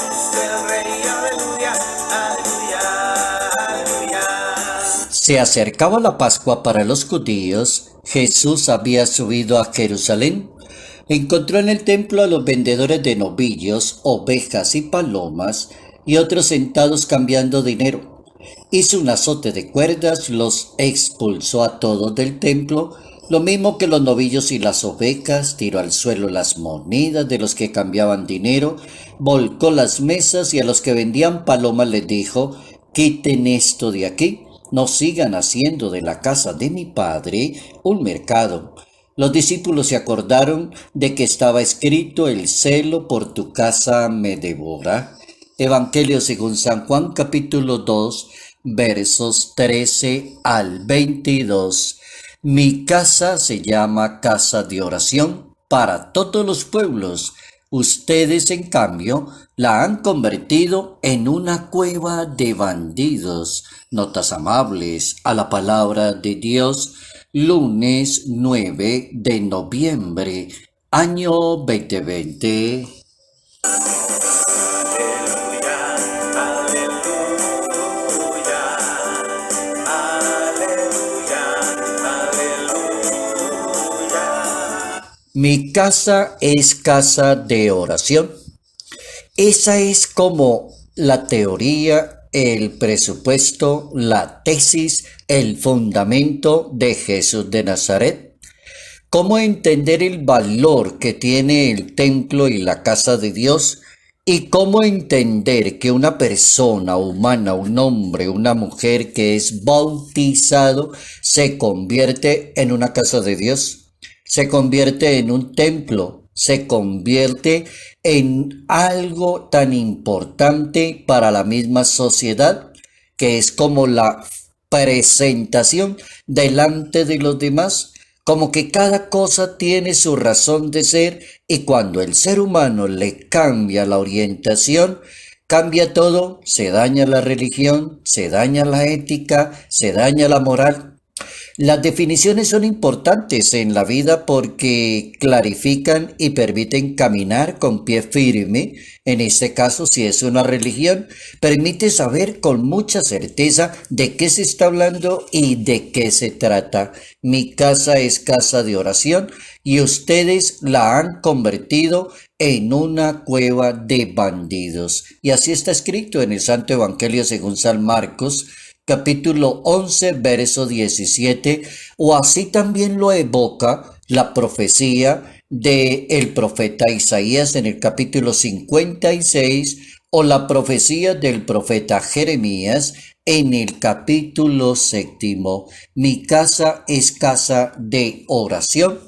Jesús el Rey, aleluya, aleluya, aleluya. Se acercaba la Pascua para los judíos. Jesús había subido a Jerusalén. Encontró en el templo a los vendedores de novillos, ovejas y palomas, y otros sentados cambiando dinero. Hizo un azote de cuerdas, los expulsó a todos del templo, lo mismo que los novillos y las ovejas, tiró al suelo las monedas de los que cambiaban dinero, volcó las mesas y a los que vendían palomas les dijo: quiten esto de aquí, no sigan haciendo de la casa de mi padre un mercado. Los discípulos se acordaron de que estaba escrito: el celo por tu casa me devora. Evangelio según San Juan, capítulo 2, versos 13 al 22. Mi casa se llama casa de oración para todos los pueblos. Ustedes, en cambio, la han convertido en una cueva de bandidos. Notas amables a la palabra de Dios. Lunes 9 de noviembre, año 2020. Aleluya, aleluya, aleluya. Mi casa es casa de oración. Esa es como la teoría, el presupuesto, la tesis, el fundamento de Jesús de Nazaret. ¿Cómo entender el valor que tiene el templo y la casa de Dios? ¿Y cómo entender que una persona humana, un hombre, una mujer que es bautizado, se convierte en una casa de Dios? Se convierte en un templo, se convierte en algo tan importante para la misma sociedad, que es como la presentación delante de los demás, como que cada cosa tiene su razón de ser, y cuando el ser humano le cambia la orientación, cambia todo, se daña la religión, se daña la ética, se daña la moral. Las definiciones son importantes en la vida porque clarifican y permiten caminar con pie firme. En este caso, si es una religión, permite saber con mucha certeza de qué se está hablando y de qué se trata. Mi casa es casa de oración y ustedes la han convertido en una cueva de bandidos. Y así está escrito en el Santo Evangelio según San Marcos, capítulo 11, verso 17, o así también lo evoca la profecía del profeta Isaías en el capítulo 56, o la profecía del profeta Jeremías en el capítulo 7. Mi casa es casa de oración.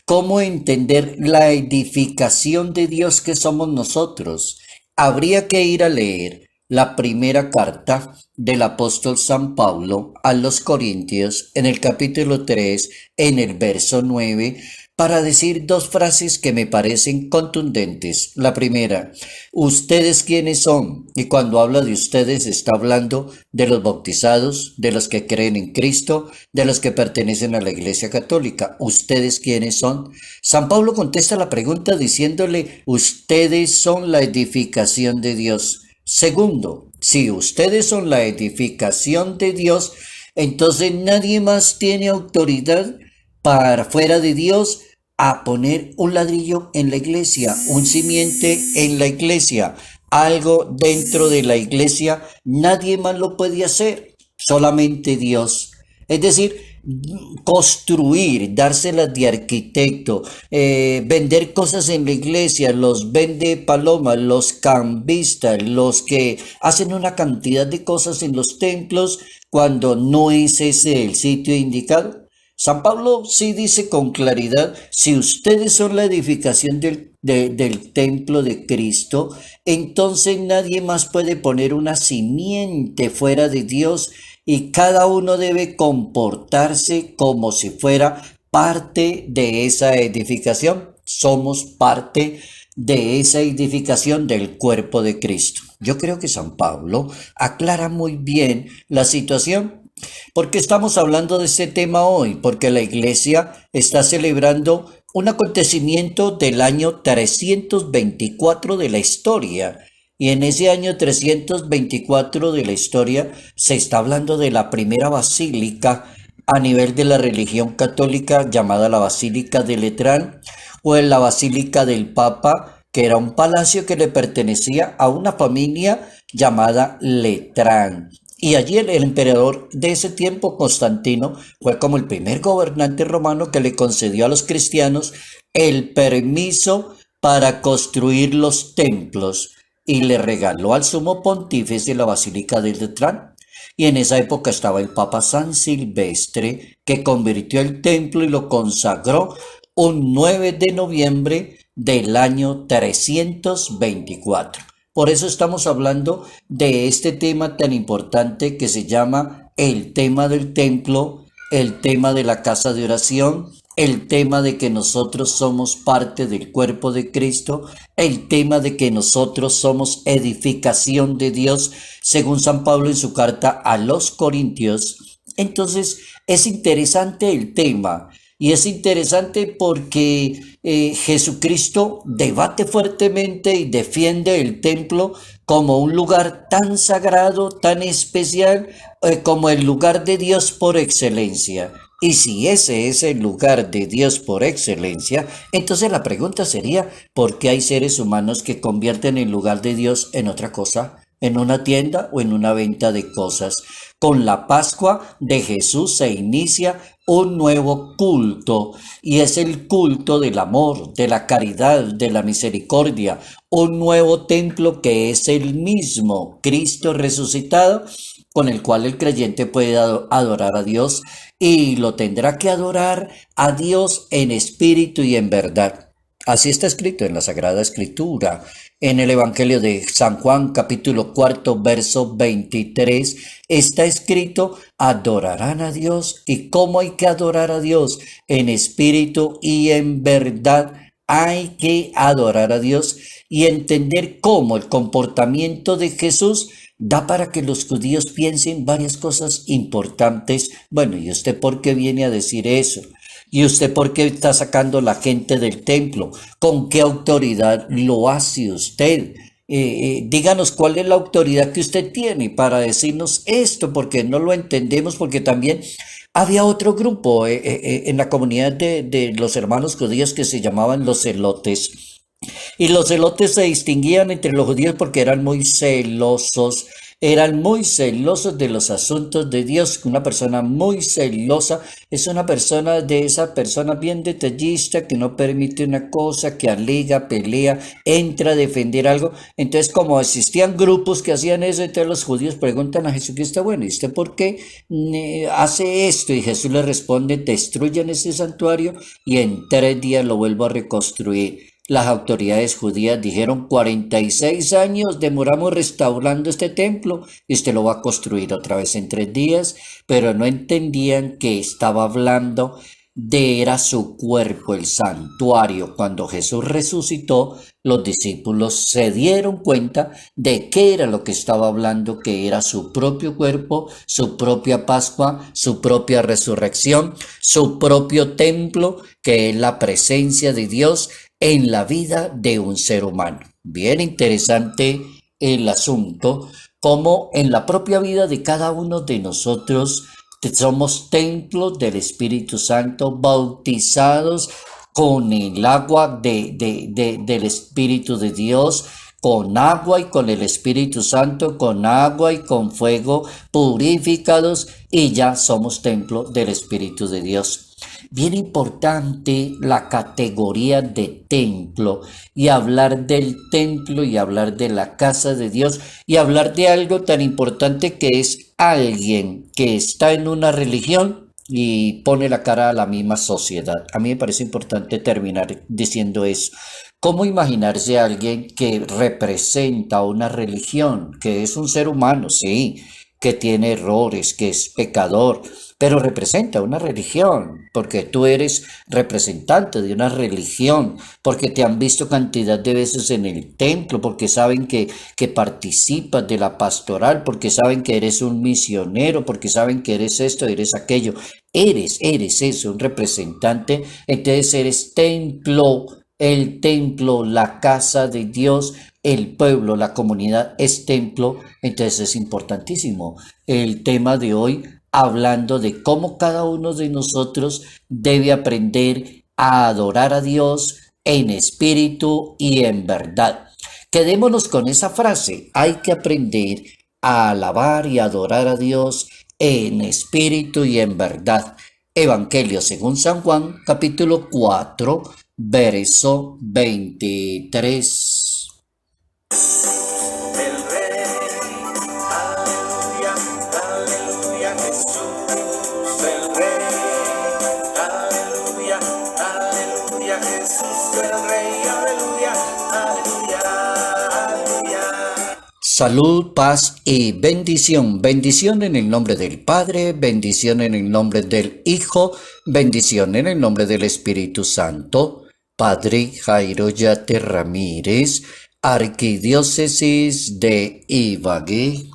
¿Cómo entender la edificación de Dios que somos nosotros? Habría que ir a leer la primera carta del apóstol San Pablo a los Corintios en el capítulo 3, en el verso 9, para decir dos frases que me parecen contundentes. La primera: ¿ustedes quiénes son? Y cuando habla de ustedes está hablando de los bautizados, de los que creen en Cristo, de los que pertenecen a la Iglesia Católica. ¿Ustedes quiénes son? San Pablo contesta la pregunta diciéndole: ustedes son la edificación de Dios. Segundo, si ustedes son la edificación de Dios, entonces nadie más tiene autoridad para fuera de Dios a poner un ladrillo en la iglesia, un simiente en la iglesia, algo dentro de la iglesia. Nadie más lo puede hacer, solamente Dios. Es decir, construir, dárselas de arquitecto, vender cosas en la iglesia, los vende palomas, los cambistas, los que hacen una cantidad de cosas en los templos cuando no es ese el sitio indicado. San Pablo sí dice con claridad: si ustedes son la edificación del templo de Cristo, entonces nadie más puede poner una simiente fuera de Dios, y cada uno debe comportarse como si fuera parte de esa edificación. Somos parte de esa edificación del cuerpo de Cristo. Yo creo que San Pablo aclara muy bien la situación. ¿Por qué estamos hablando de este tema hoy? Porque la iglesia está celebrando un acontecimiento del año 324 de la historia. Y en ese año 324 de la historia se está hablando de la primera basílica a nivel de la religión católica llamada la Basílica de Letrán o en la Basílica del Papa, que era un palacio que le pertenecía a una familia llamada Letrán. Y allí el emperador de ese tiempo, Constantino, fue como el primer gobernante romano que le concedió a los cristianos el permiso para construir los templos y le regaló al sumo pontífice la Basílica de Letrán. Y en esa época estaba el Papa San Silvestre, que convirtió el templo y lo consagró un 9 de noviembre del año 324. Por eso estamos hablando de este tema tan importante que se llama el tema del templo, el tema de la casa de oración, el tema de que nosotros somos parte del cuerpo de Cristo, el tema de que nosotros somos edificación de Dios, según San Pablo en su carta a los Corintios. Entonces es interesante el tema. Y es interesante porque Jesucristo debate fuertemente y defiende el templo como un lugar tan sagrado, tan especial, como el lugar de Dios por excelencia. Y si ese es el lugar de Dios por excelencia, entonces la pregunta sería, ¿por qué hay seres humanos que convierten el lugar de Dios en otra cosa? ¿En una tienda o en una venta de cosas? Con la Pascua de Jesús se inicia un nuevo culto y es el culto del amor, de la caridad, de la misericordia, un nuevo templo que es el mismo Cristo resucitado con el cual el creyente puede adorar a Dios y lo tendrá que adorar a Dios en espíritu y en verdad. Así está escrito en la Sagrada Escritura, en el Evangelio de San Juan, capítulo 4, verso 23, está escrito, adorarán a Dios. ¿Y cómo hay que adorar a Dios? En espíritu y en verdad. Hay que adorar a Dios y entender cómo el comportamiento de Jesús da para que los judíos piensen varias cosas importantes. Bueno, ¿y usted por qué viene a decir eso? ¿Y usted por qué está sacando la gente del templo? ¿Con qué autoridad lo hace usted? Díganos cuál es la autoridad que usted tiene para decirnos esto, porque no lo entendemos, porque también había otro grupo en la comunidad de los hermanos judíos que se llamaban los celotes. Y los celotes se distinguían entre los judíos porque eran muy celosos de los asuntos de Dios. Una persona muy celosa es una persona de esa persona bien detallista que no permite una cosa, que alega, pelea, entra a defender algo. Entonces, como existían grupos que hacían eso, entonces los judíos preguntan a Jesucristo, bueno, ¿y usted por qué hace esto? Y Jesús le responde, destruyan ese santuario y en 3 días lo vuelvo a reconstruir. Las autoridades judías dijeron 46 años demoramos restaurando este templo y usted lo va a construir otra vez en 3 días, pero no entendían que estaba hablando era su cuerpo, el santuario. Cuando Jesús resucitó, los discípulos se dieron cuenta de qué era lo que estaba hablando, que era su propio cuerpo, su propia Pascua, su propia resurrección, su propio templo, que es la presencia de Dios en la vida de un ser humano. Bien interesante el asunto, como en la propia vida de cada uno de nosotros somos templos del Espíritu Santo, bautizados con el agua del Espíritu de Dios, con agua y con el Espíritu Santo, con agua y con fuego, purificados, y ya somos templo del Espíritu de Dios. Bien importante la categoría de templo y hablar del templo y hablar de la casa de Dios y hablar de algo tan importante que es alguien que está en una religión y pone la cara a la misma sociedad. A mí me parece importante terminar diciendo eso. ¿Cómo imaginarse a alguien que representa una religión, que es un ser humano, sí, que tiene errores, que es pecador, pero representa una religión, porque tú eres representante de una religión, porque te han visto cantidad de veces en el templo, porque saben que participas de la pastoral, porque saben que eres un misionero, porque saben que eres esto, eres aquello. Eres eso, un representante, entonces eres templo El templo, la casa de Dios, el pueblo, la comunidad es templo, entonces es importantísimo. El tema de hoy hablando de cómo cada uno de nosotros debe aprender a adorar a Dios en espíritu y en verdad. Quedémonos con esa frase, hay que aprender a alabar y adorar a Dios en espíritu y en verdad. Evangelio según San Juan, capítulo 4, verso 23. El Rey, aleluya, aleluya, Jesús, el Rey, aleluya, aleluya, Jesús, el Rey, aleluya, aleluya, aleluya. Salud, paz y bendición. Bendición en el nombre del Padre, bendición en el nombre del Hijo, bendición en el nombre del Espíritu Santo. Padre Jairo Yate Ramírez, Arquidiócesis de Ibagué.